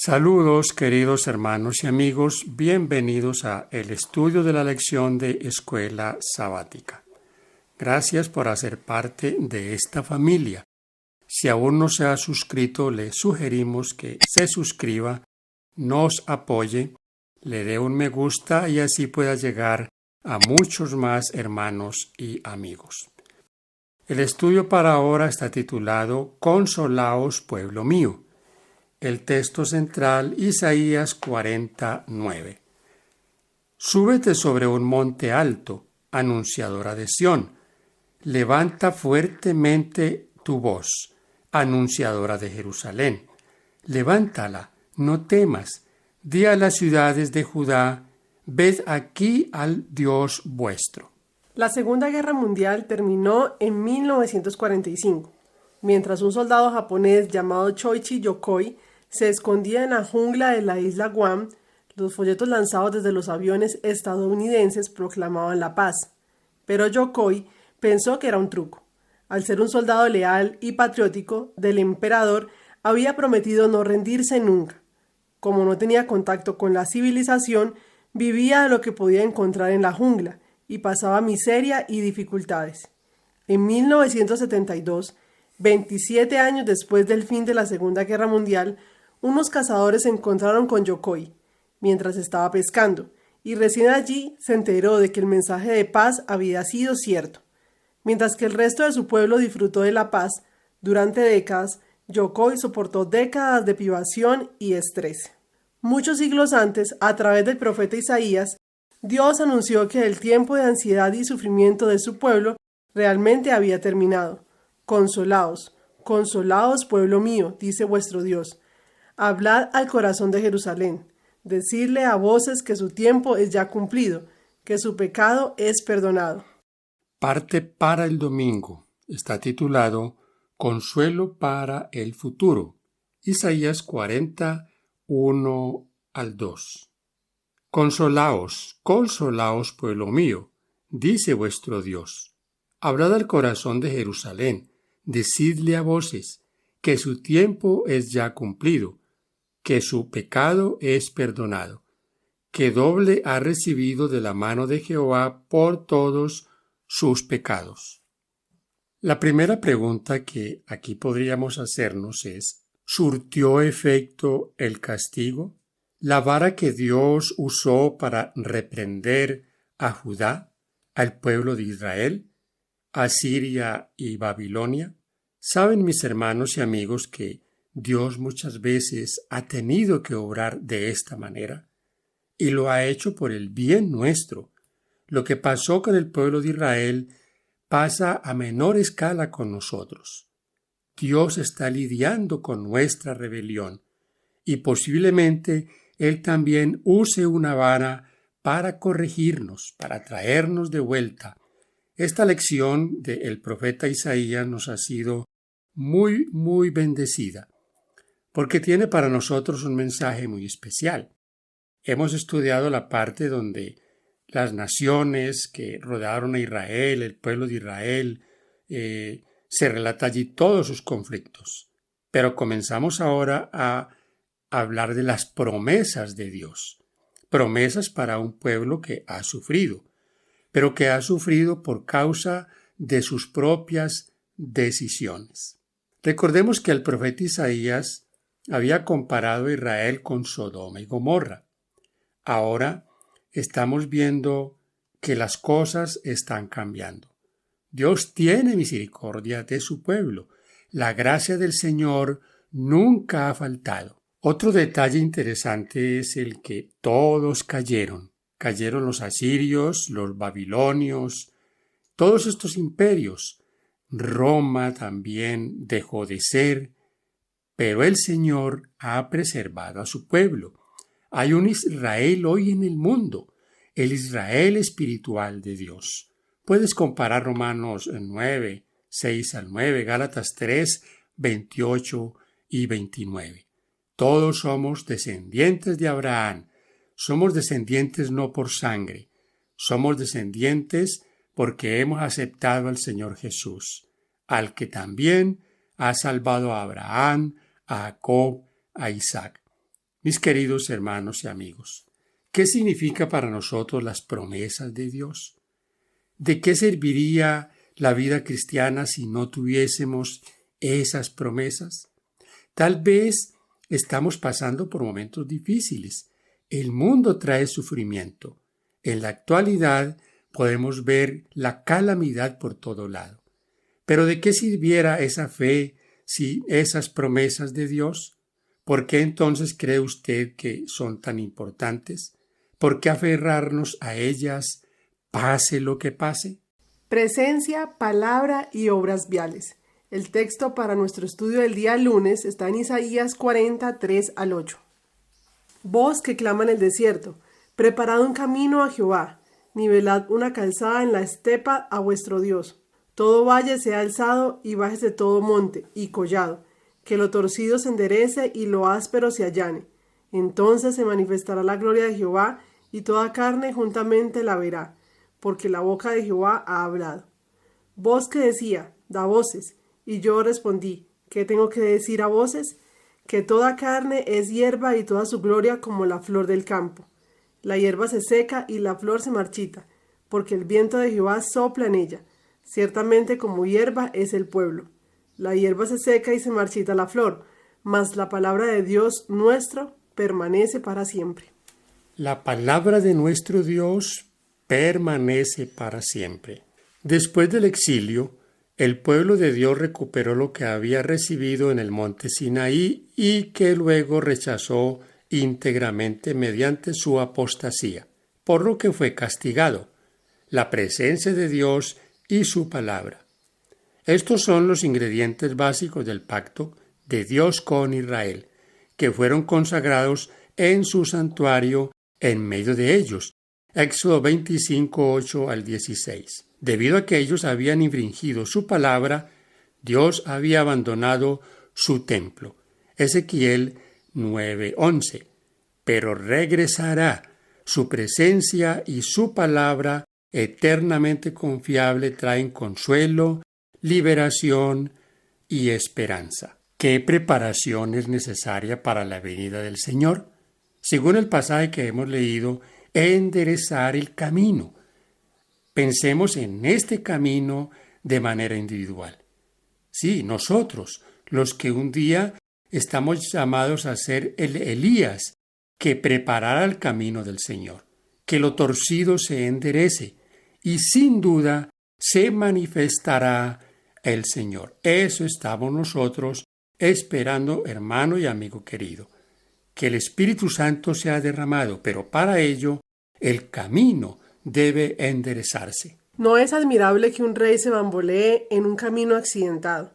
Saludos, queridos hermanos y amigos, bienvenidos a el estudio de la lección de Escuela Sabática. Gracias por hacer parte de esta familia. Si aún no se ha suscrito, le sugerimos que se suscriba, nos apoye, le dé un me gusta y así pueda llegar a muchos más hermanos y amigos. El estudio para ahora está titulado Consolaos, pueblo mío. El texto central, Isaías 49. Súbete sobre un monte alto, anunciadora de Sión. Levanta fuertemente tu voz, anunciadora de Jerusalén. Levántala, no temas. Di a las ciudades de Judá, ved aquí al Dios vuestro. La Segunda Guerra Mundial terminó en 1945, mientras un soldado japonés llamado Choichi Yokoi se escondía en la jungla de la isla Guam. Los folletos lanzados desde los aviones estadounidenses proclamaban la paz. Pero Yokoi pensó que era un truco. Al ser un soldado leal y patriótico del emperador, había prometido no rendirse nunca. Como no tenía contacto con la civilización, vivía de lo que podía encontrar en la jungla y pasaba miseria y dificultades. En 1972, 27 años después del fin de la Segunda Guerra Mundial, unos cazadores se encontraron con Yokoi mientras estaba pescando, y recién allí se enteró de que el mensaje de paz había sido cierto. Mientras que el resto de su pueblo disfrutó de la paz, durante décadas, Yokoi soportó décadas de privación y estrés. Muchos siglos antes, a través del profeta Isaías, Dios anunció que el tiempo de ansiedad y sufrimiento de su pueblo realmente había terminado. Consolaos, consolaos, pueblo mío, dice vuestro Dios. Hablad al corazón de Jerusalén, decirle a voces que su tiempo es ya cumplido, que su pecado es perdonado. Parte para el domingo. Está titulado Consuelo para el futuro. Isaías 41:1-2. Consolaos, consolaos, pueblo mío, dice vuestro Dios. Hablad al corazón de Jerusalén, decidle a voces que su tiempo es ya cumplido, que su pecado es perdonado, que doble ha recibido de la mano de Jehová por todos sus pecados. La primera pregunta que aquí podríamos hacernos es, ¿surtió efecto el castigo? ¿La vara que Dios usó para reprender a Judá, al pueblo de Israel, a Siria y Babilonia? Saben, mis hermanos y amigos, que Dios muchas veces ha tenido que obrar de esta manera y lo ha hecho por el bien nuestro. Lo que pasó con el pueblo de Israel pasa a menor escala con nosotros. Dios está lidiando con nuestra rebelión y posiblemente Él también use una vara para corregirnos, para traernos de vuelta. Esta lección del profeta Isaías nos ha sido muy bendecida, porque tiene para nosotros un mensaje muy especial. Hemos estudiado la parte donde las naciones que rodearon a Israel, el pueblo de Israel, se relata allí todos sus conflictos. Pero comenzamos ahora a hablar de las promesas de Dios. Promesas para un pueblo que ha sufrido, pero que ha sufrido por causa de sus propias decisiones. Recordemos que el profeta Isaías había comparado a Israel con Sodoma y Gomorra. Ahora estamos viendo que las cosas están cambiando. Dios tiene misericordia de su pueblo. La gracia del Señor nunca ha faltado. Otro detalle interesante es el que todos cayeron. Cayeron los asirios, los babilonios, todos estos imperios. Roma también dejó de ser, pero el Señor ha preservado a su pueblo. Hay un Israel hoy en el mundo, el Israel espiritual de Dios. Puedes comparar Romanos 9, 6-9, Gálatas 3, 28 y 29. Todos somos descendientes de Abraham. Somos descendientes no por sangre. Somos descendientes porque hemos aceptado al Señor Jesús, al que también ha salvado a Abraham, a Jacob, a Isaac. Mis queridos hermanos y amigos, ¿qué significa para nosotros las promesas de Dios? ¿De qué serviría la vida cristiana si no tuviésemos esas promesas? Tal vez estamos pasando por momentos difíciles. El mundo trae sufrimiento. En la actualidad podemos ver la calamidad por todo lado. Pero ¿de qué sirviera esa fe si esas promesas de Dios? ¿Por qué entonces cree usted que son tan importantes? ¿Por qué aferrarnos a ellas, pase lo que pase? Presencia, palabra y obras viales. El texto para nuestro estudio del día lunes está en Isaías 43 al 8. Voz que clama en el desierto, preparad un camino a Jehová, nivelad una calzada en la estepa a vuestro Dios. Todo valle sea alzado y bájese todo monte y collado, que lo torcido se enderece y lo áspero se allane. Entonces se manifestará la gloria de Jehová y toda carne juntamente la verá, porque la boca de Jehová ha hablado. Voz que decía, da voces, y yo respondí, ¿qué tengo que decir a voces? Que toda carne es hierba y toda su gloria como la flor del campo. La hierba se seca y la flor se marchita, porque el viento de Jehová sopla en ella. Ciertamente como hierba es el pueblo. La hierba se seca y se marchita la flor, mas la palabra de Dios nuestro permanece para siempre. La palabra de nuestro Dios permanece para siempre. Después del exilio, el pueblo de Dios recuperó lo que había recibido en el monte Sinaí y que luego rechazó íntegramente mediante su apostasía, por lo que fue castigado, la presencia de Dios y su palabra. Estos son los ingredientes básicos del pacto de Dios con Israel, que fueron consagrados en su santuario en medio de ellos. Éxodo 25, 8 al 16. Debido a que ellos habían infringido su palabra, Dios había abandonado su templo. Ezequiel 9, 11. Pero regresará. Su presencia y su palabra eternamente confiable traen consuelo, liberación y esperanza. ¿Qué preparación es necesaria para la venida del Señor? Según el pasaje que hemos leído, enderezar el camino. Pensemos en este camino de manera individual. Sí, nosotros, los que un día estamos llamados a ser el Elías, que preparará el camino del Señor, que lo torcido se enderece y sin duda se manifestará el Señor. Eso estamos nosotros esperando, hermano y amigo querido, que el Espíritu Santo sea derramado, pero para ello el camino debe enderezarse. No es admirable que un rey se bambolee en un camino accidentado.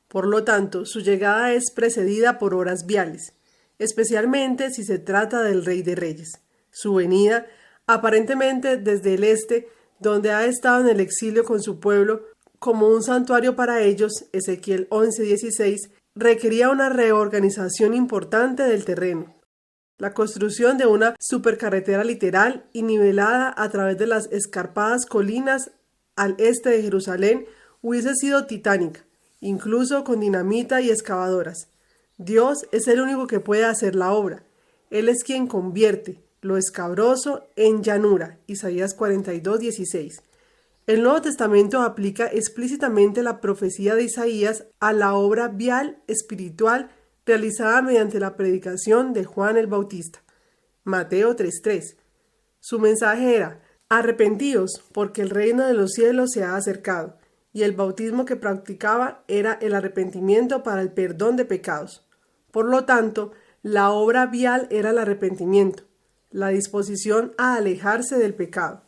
Por lo tanto, su llegada es precedida por horas viales, especialmente si se trata del Rey de Reyes. Su venida, aparentemente desde el este, donde ha estado en el exilio con su pueblo, como un santuario para ellos, Ezequiel 11:16, requería una reorganización importante del terreno. La construcción de una supercarretera literal y nivelada a través de las escarpadas colinas al este de Jerusalén hubiese sido titánica, incluso con dinamita y excavadoras. Dios es el único que puede hacer la obra. Él es quien convierte lo escabroso en llanura. Isaías 42:16. El Nuevo Testamento aplica explícitamente la profecía de Isaías a la obra vial espiritual realizada mediante la predicación de Juan el Bautista. Mateo 3:3. Su mensaje era: arrepentíos, porque el reino de los cielos se ha acercado, y el bautismo que practicaba era el arrepentimiento para el perdón de pecados. Por lo tanto, la obra vial era el arrepentimiento, la disposición a alejarse del pecado,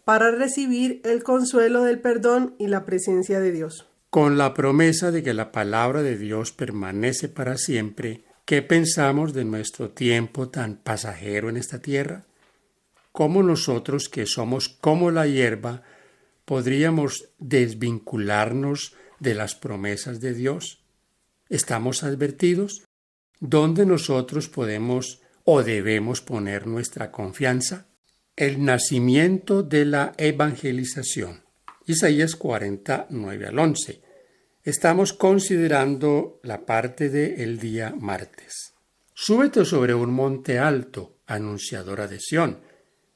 para recibir el consuelo del perdón y la presencia de Dios. Con la promesa de que la palabra de Dios permanece para siempre, ¿qué pensamos de nuestro tiempo tan pasajero en esta tierra? ¿Cómo nosotros, que somos como la hierba, podríamos desvincularnos de las promesas de Dios? ¿Estamos advertidos? ¿Dónde nosotros podemos o debemos poner nuestra confianza? El nacimiento de la evangelización. Isaías 49 al 11. Estamos considerando la parte del día martes. Súbete sobre un monte alto, anunciadora de Sión.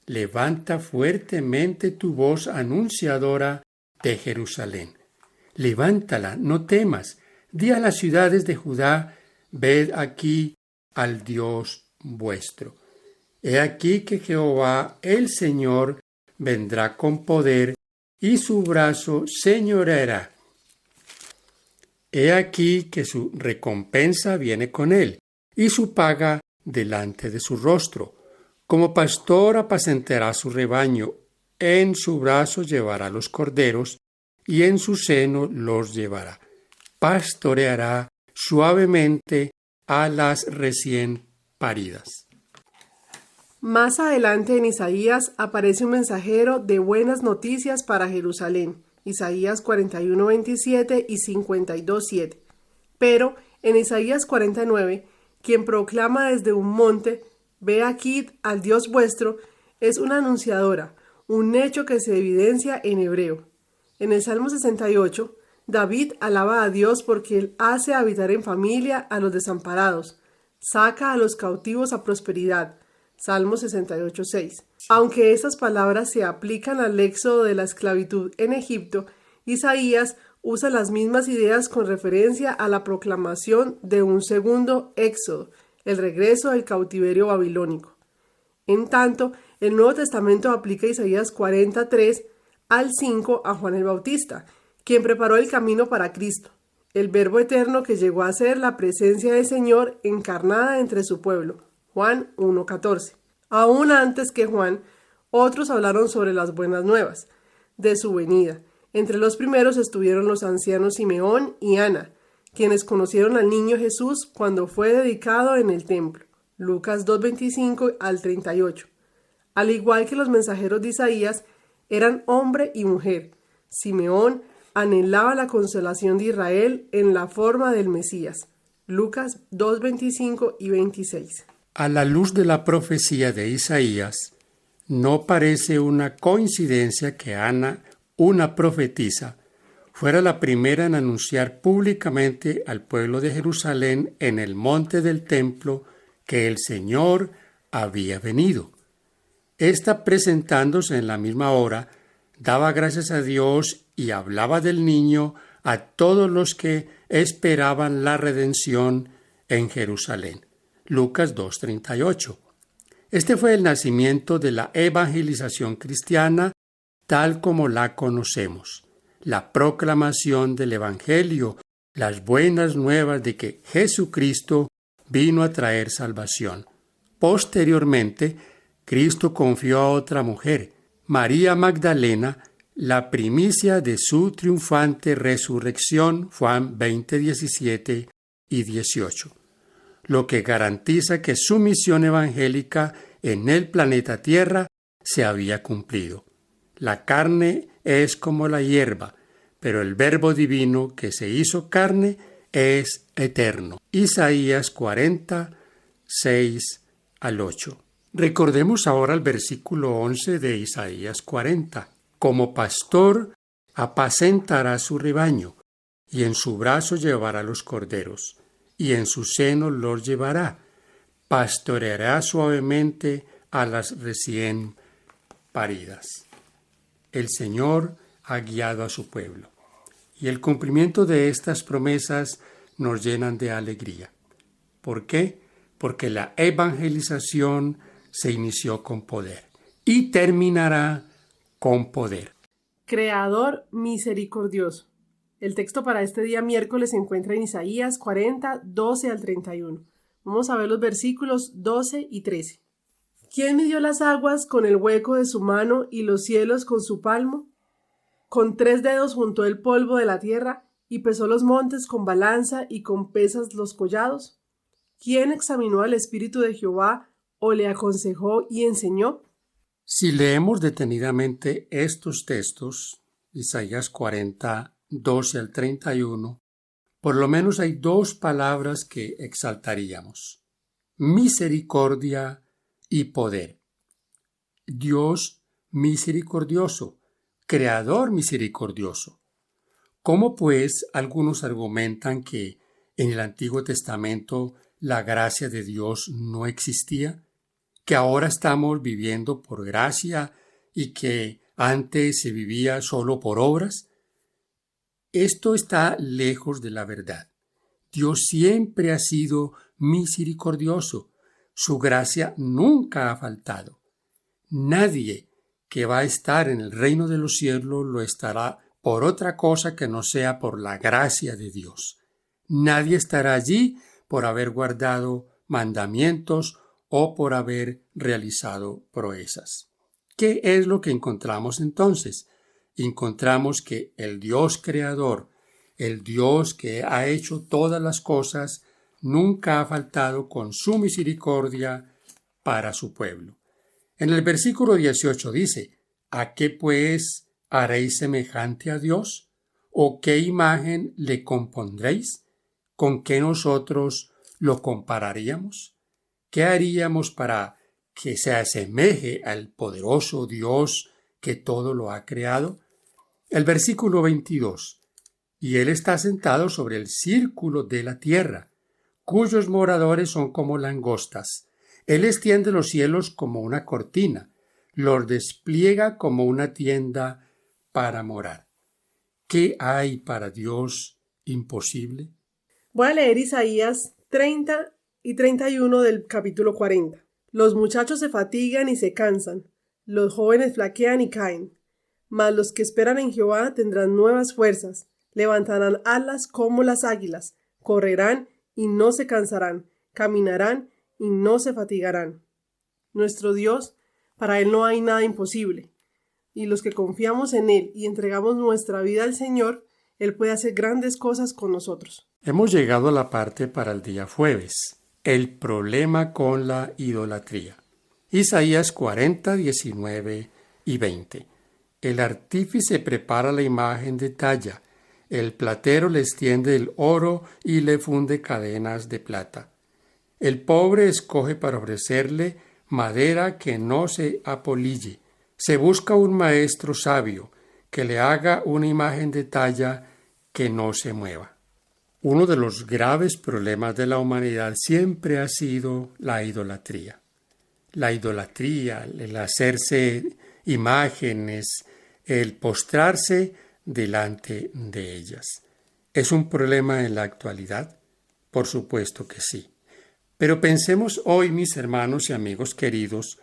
Levanta fuertemente tu voz anunciadora de Jerusalén. Levántala, no temas. Di a las ciudades de Judá, ved aquí al Dios vuestro. He aquí que Jehová el Señor vendrá con poder y su brazo señoreará. He aquí que su recompensa viene con él y su paga delante de su rostro. Como pastor apacentará su rebaño, en su brazo llevará los corderos y en su seno los llevará. Pastoreará suavemente a las recién paridas. Más adelante en Isaías aparece un mensajero de buenas noticias para Jerusalén, Isaías 41:27 y 52:7. Pero en Isaías 49, quien proclama desde un monte, ve aquí al Dios vuestro, es una anunciadora, un hecho que se evidencia en hebreo. En el Salmo 68, David alaba a Dios porque Él hace habitar en familia a los desamparados, saca a los cautivos a prosperidad. Salmo 68:6. Aunque estas palabras se aplican al éxodo de la esclavitud en Egipto, Isaías usa las mismas ideas con referencia a la proclamación de un segundo éxodo, el regreso del cautiverio babilónico. En tanto, el Nuevo Testamento aplica Isaías 43 al 5 a Juan el Bautista, quien preparó el camino para Cristo, el Verbo eterno que llegó a ser la presencia del Señor encarnada entre su pueblo. Juan 1:14. Aún antes que Juan, otros hablaron sobre las buenas nuevas de su venida. Entre los primeros estuvieron los ancianos Simeón y Ana, quienes conocieron al niño Jesús cuando fue dedicado en el templo. Lucas 2:25 al 38. Al igual que los mensajeros de Isaías, eran hombre y mujer. Simeón anhelaba la consolación de Israel en la forma del Mesías. Lucas 2:25 y 26. A la luz de la profecía de Isaías, no parece una coincidencia que Ana, una profetisa, fuera la primera en anunciar públicamente al pueblo de Jerusalén en el monte del templo que el Señor había venido. Esta, presentándose en la misma hora, daba gracias a Dios y hablaba del niño a todos los que esperaban la redención en Jerusalén. Lucas 2:38. Este fue el nacimiento de la evangelización cristiana tal como la conocemos, la proclamación del Evangelio, las buenas nuevas de que Jesucristo vino a traer salvación. Posteriormente, Cristo confió a otra mujer, María Magdalena, la primicia de su triunfante resurrección, Juan 20:17 y 18. Lo que garantiza que su misión evangélica en el planeta Tierra se había cumplido. La carne es como la hierba, pero el Verbo divino que se hizo carne es eterno. Isaías 40:6 al 8. Recordemos ahora el versículo 11 de Isaías 40. Como pastor apacentará su rebaño, y en su brazo llevará los corderos, y en su seno los llevará. Pastoreará suavemente a las recién paridas. El Señor ha guiado a su pueblo, y el cumplimiento de estas promesas nos llenan de alegría. ¿Por qué? Porque la evangelización se inició con poder y terminará con poder. Creador misericordioso. El texto para este día miércoles se encuentra en Isaías 40, 12 al 31. Vamos a ver los versículos 12 y 13. ¿Quién midió las aguas con el hueco de su mano y los cielos con su palmo? Con 3 dedos juntó el polvo de la tierra y pesó los montes con balanza y con pesas los collados. ¿Quién examinó al Espíritu de Jehová o le aconsejó y enseñó? Si leemos detenidamente estos textos, Isaías 40, 12 al 31, por lo menos hay 2 palabras que exaltaríamos: misericordia y poder. Dios misericordioso, Creador misericordioso. ¿Cómo pues algunos argumentan que en el Antiguo Testamento la gracia de Dios no existía? ¿Que ahora estamos viviendo por gracia y que antes se vivía solo por obras? Esto está lejos de la verdad. Dios siempre ha sido misericordioso. Su gracia nunca ha faltado. Nadie que va a estar en el reino de los cielos lo estará por otra cosa que no sea por la gracia de Dios. Nadie estará allí por haber guardado mandamientos o por haber realizado proezas. ¿Qué es lo que encontramos entonces? Encontramos que el Dios creador, el Dios que ha hecho todas las cosas, nunca ha faltado con su misericordia para su pueblo. En el versículo 18 dice: ¿A qué pues haréis semejante a Dios? ¿O qué imagen le compondréis? ¿Con qué nosotros lo compararíamos? ¿Qué haríamos para que se asemeje al poderoso Dios que todo lo ha creado? El versículo 22. Y Él está sentado sobre el círculo de la tierra, cuyos moradores son como langostas. Él extiende los cielos como una cortina, los despliega como una tienda para morar. ¿Qué hay para Dios imposible? Voy a leer Isaías 30 y 31 del capítulo 40. Los muchachos se fatigan y se cansan, los jóvenes flaquean y caen, mas los que esperan en Jehová tendrán nuevas fuerzas, levantarán alas como las águilas, correrán y no se cansarán, caminarán y no se fatigarán. Nuestro Dios, para Él no hay nada imposible, y los que confiamos en Él y entregamos nuestra vida al Señor, Él puede hacer grandes cosas con nosotros. Hemos llegado a la parte para el día jueves, el problema con la idolatría. Isaías 40, 19 y 20. El artífice prepara la imagen de talla, el platero le extiende el oro y le funde cadenas de plata. El pobre escoge para ofrecerle madera que no se apolille. Se busca un maestro sabio que le haga una imagen de talla que no se mueva. Uno de los graves problemas de la humanidad siempre ha sido la idolatría. La idolatría, el hacerse imágenes, el postrarse delante de ellas. ¿Es un problema en la actualidad? Por supuesto que sí. Pero pensemos hoy, mis hermanos y amigos queridos,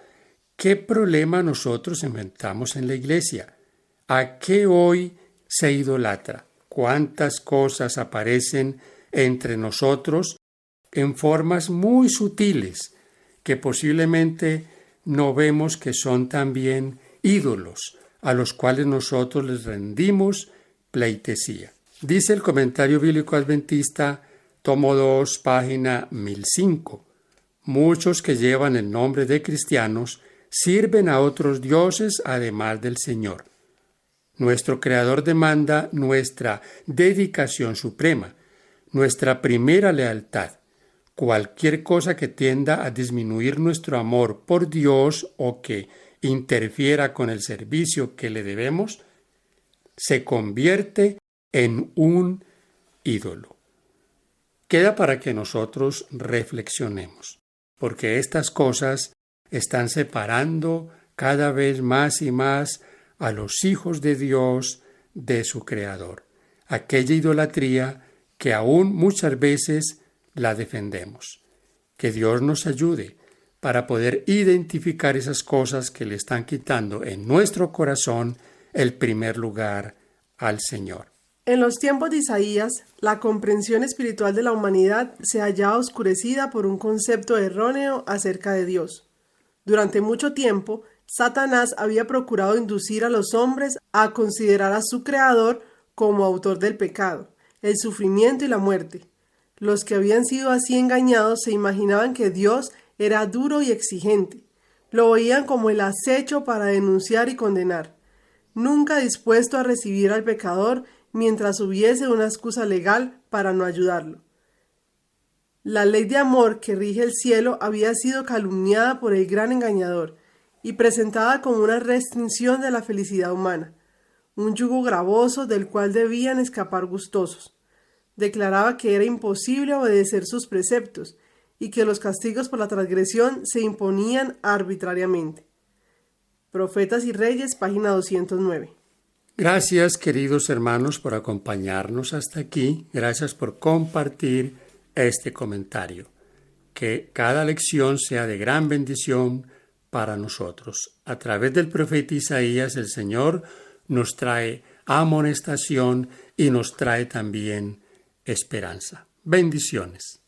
¿qué problema nosotros enfrentamos en la iglesia? ¿A qué hoy se idolatra? ¿Cuántas cosas aparecen entre nosotros en formas muy sutiles que posiblemente no vemos que son también ídolos a los cuales nosotros les rendimos pleitesía? Dice el Comentario Bíblico Adventista, tomo 2, página 1005. Muchos que llevan el nombre de cristianos sirven a otros dioses además del Señor. Nuestro Creador demanda nuestra dedicación suprema, nuestra primera lealtad. Cualquier cosa que tienda a disminuir nuestro amor por Dios o que interfiera con el servicio que le debemos, se convierte en un ídolo. Queda para que nosotros reflexionemos, porque estas cosas están separando cada vez más y más a los hijos de Dios de su Creador. Aquella idolatría que aún muchas veces la defendemos. Que Dios nos ayude para poder identificar esas cosas que le están quitando en nuestro corazón el primer lugar al Señor. En los tiempos de Isaías, la comprensión espiritual de la humanidad se hallaba oscurecida por un concepto erróneo acerca de Dios. Durante mucho tiempo, Satanás había procurado inducir a los hombres a considerar a su Creador como autor del pecado, el sufrimiento y la muerte. Los que habían sido así engañados se imaginaban que Dios era duro y exigente. Lo veían como el acecho para denunciar y condenar, nunca dispuesto a recibir al pecador mientras hubiese una excusa legal para no ayudarlo. La ley de amor que rige el cielo había sido calumniada por el gran engañador y presentada como una restricción de la felicidad humana, un yugo gravoso del cual debían escapar gustosos. Declaraba que era imposible obedecer sus preceptos y que los castigos por la transgresión se imponían arbitrariamente. Profetas y Reyes, página 209. Gracias, queridos hermanos, por acompañarnos hasta aquí. Gracias por compartir este comentario. Que cada lección sea de gran bendición para nosotros. A través del profeta Isaías, el Señor nos trae amonestación y nos trae también esperanza. Bendiciones.